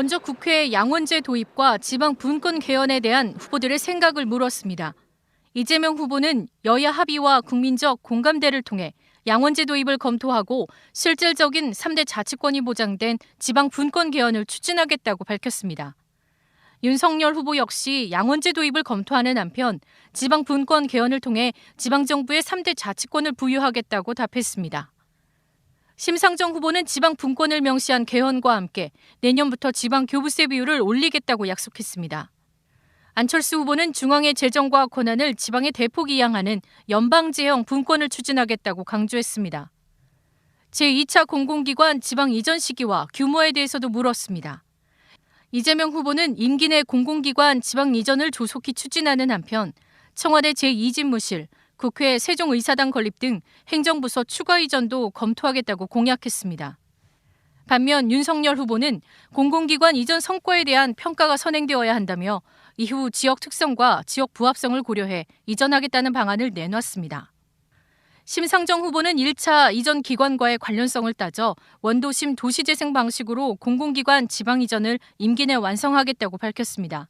먼저 국회에 양원제 도입과 지방 분권 개헌에 대한 후보들의 생각을 물었습니다. 이재명 후보는 여야 합의와 국민적 공감대를 통해 양원제 도입을 검토하고 실질적인 3대 자치권이 보장된 지방 분권 개헌을 추진하겠다고 밝혔습니다. 윤석열 후보 역시 양원제 도입을 검토하는 한편 지방 분권 개헌을 통해 지방정부에 3대 자치권을 부여하겠다고 답했습니다. 심상정 후보는 지방 분권을 명시한 개헌과 함께 내년부터 지방 교부세 비율을 올리겠다고 약속했습니다. 안철수 후보는 중앙의 재정과 권한을 지방에 대폭 이양하는 연방제형 분권을 추진하겠다고 강조했습니다. 제2차 공공기관 지방 이전 시기와 규모에 대해서도 물었습니다. 이재명 후보는 임기 내 공공기관 지방 이전을 조속히 추진하는 한편 청와대 제2집무실, 국회 세종의사당 건립 등 행정부서 추가 이전도 검토하겠다고 공약했습니다. 반면 윤석열 후보는 공공기관 이전 성과에 대한 평가가 선행되어야 한다며 이후 지역 특성과 지역 부합성을 고려해 이전하겠다는 방안을 내놨습니다. 심상정 후보는 1차 이전 기관과의 관련성을 따져 원도심 도시재생 방식으로 공공기관 지방 이전을 임기 내 완성하겠다고 밝혔습니다.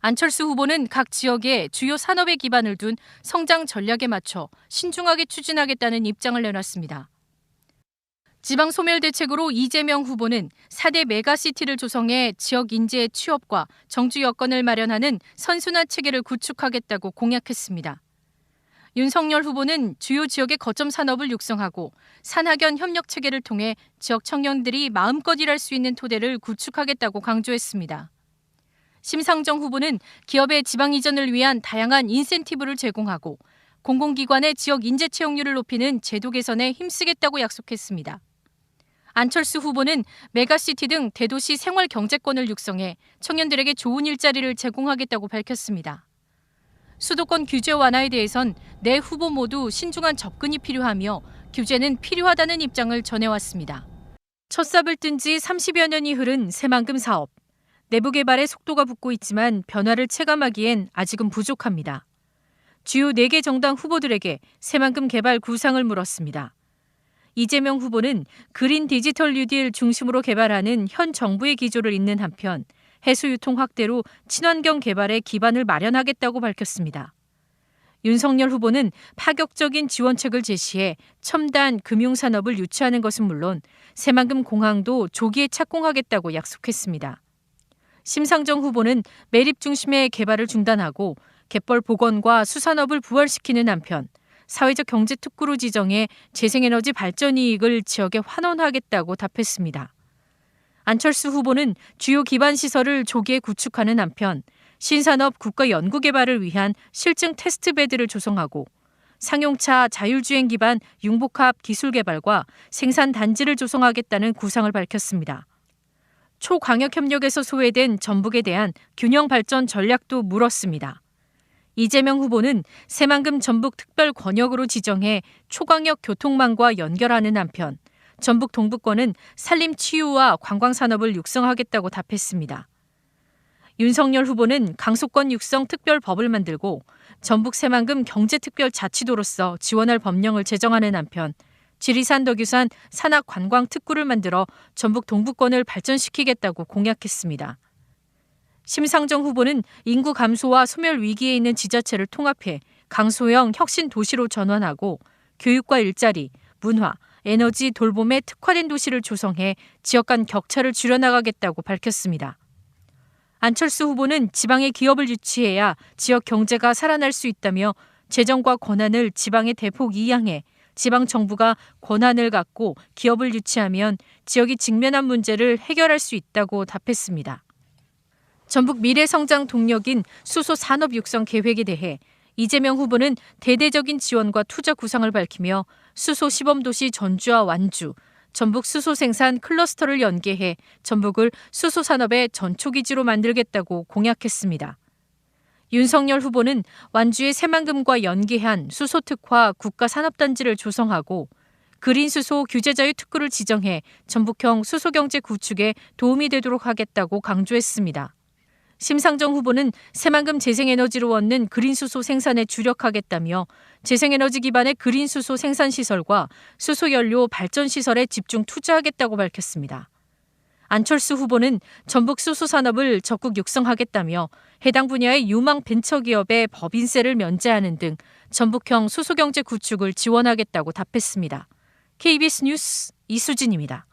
안철수 후보는 각 지역의 주요 산업에 기반을 둔 성장 전략에 맞춰 신중하게 추진하겠다는 입장을 내놨습니다. 지방 소멸 대책으로 이재명 후보는 4대 메가시티를 조성해 지역 인재의 취업과 정주 여건을 마련하는 선순환 체계를 구축하겠다고 공약했습니다. 윤석열 후보는 주요 지역의 거점 산업을 육성하고 산학연 협력 체계를 통해 지역 청년들이 마음껏 일할 수 있는 토대를 구축하겠다고 강조했습니다. 심상정 후보는 기업의 지방 이전을 위한 다양한 인센티브를 제공하고 공공기관의 지역 인재 채용률을 높이는 제도 개선에 힘쓰겠다고 약속했습니다. 안철수 후보는 메가시티 등 대도시 생활 경제권을 육성해 청년들에게 좋은 일자리를 제공하겠다고 밝혔습니다. 수도권 규제 완화에 대해선 네 후보 모두 신중한 접근이 필요하며 규제는 필요하다는 입장을 전해왔습니다. 첫 삽을 뜬 지 30여 년이 흐른 새만금 사업. 내부 개발에 속도가 붙고 있지만 변화를 체감하기엔 아직은 부족합니다. 주요 4개 정당 후보들에게 새만금 개발 구상을 물었습니다. 이재명 후보는 그린 디지털 뉴딜 중심으로 개발하는 현 정부의 기조를 잇는 한편 해수 유통 확대로 친환경 개발에 기반을 마련하겠다고 밝혔습니다. 윤석열 후보는 파격적인 지원책을 제시해 첨단 금융산업을 유치하는 것은 물론 새만금 공항도 조기에 착공하겠다고 약속했습니다. 심상정 후보는 매립 중심의 개발을 중단하고 갯벌 복원과 수산업을 부활시키는 한편 사회적 경제 특구로 지정해 재생에너지 발전 이익을 지역에 환원하겠다고 답했습니다. 안철수 후보는 주요 기반 시설을 조기에 구축하는 한편 신산업 국가 연구 개발을 위한 실증 테스트베드를 조성하고 상용차 자율주행 기반 융복합 기술 개발과 생산 단지를 조성하겠다는 구상을 밝혔습니다. 초광역협력에서 소외된 전북에 대한 균형 발전 전략도 물었습니다. 이재명 후보는 새만금 전북 특별 권역으로 지정해 초광역 교통망과 연결하는 한편 전북 동부권은 산림 치유와 관광산업을 육성하겠다고 답했습니다. 윤석열 후보는 강속권 육성 특별법을 만들고 전북 새만금 경제특별자치도로서 지원할 법령을 제정하는 한편 지리산 덕유산 산악관광 특구를 만들어 전북 동부권을 발전시키겠다고 공약했습니다. 심상정 후보는 인구 감소와 소멸 위기에 있는 지자체를 통합해 강소형 혁신 도시로 전환하고 교육과 일자리, 문화, 에너지, 돌봄에 특화된 도시를 조성해 지역 간 격차를 줄여나가겠다고 밝혔습니다. 안철수 후보는 지방의 기업을 유치해야 지역 경제가 살아날 수 있다며 재정과 권한을 지방에 대폭 이양해 지방 정부가 권한을 갖고 기업을 유치하면 지역이 직면한 문제를 해결할 수 있다고 답했습니다. 전북 미래성장 동력인 수소 산업 육성 계획에 대해 이재명 후보는 대대적인 지원과 투자 구상을 밝히며 수소 시범도시 전주와 완주, 전북 수소 생산 클러스터를 연계해 전북을 수소 산업의 전초기지로 만들겠다고 공약했습니다. 윤석열 후보는 완주의 새만금과 연계한 수소특화 국가산업단지를 조성하고 그린수소 규제자유 특구를 지정해 전북형 수소경제 구축에 도움이 되도록 하겠다고 강조했습니다. 심상정 후보는 새만금 재생에너지로 얻는 그린수소 생산에 주력하겠다며 재생에너지 기반의 그린수소 생산시설과 수소연료 발전시설에 집중 투자하겠다고 밝혔습니다. 안철수 후보는 전북 수소산업을 적극 육성하겠다며 해당 분야의 유망 벤처기업의 법인세를 면제하는 등 전북형 수소경제 구축을 지원하겠다고 답했습니다. KBS 뉴스 이수진입니다.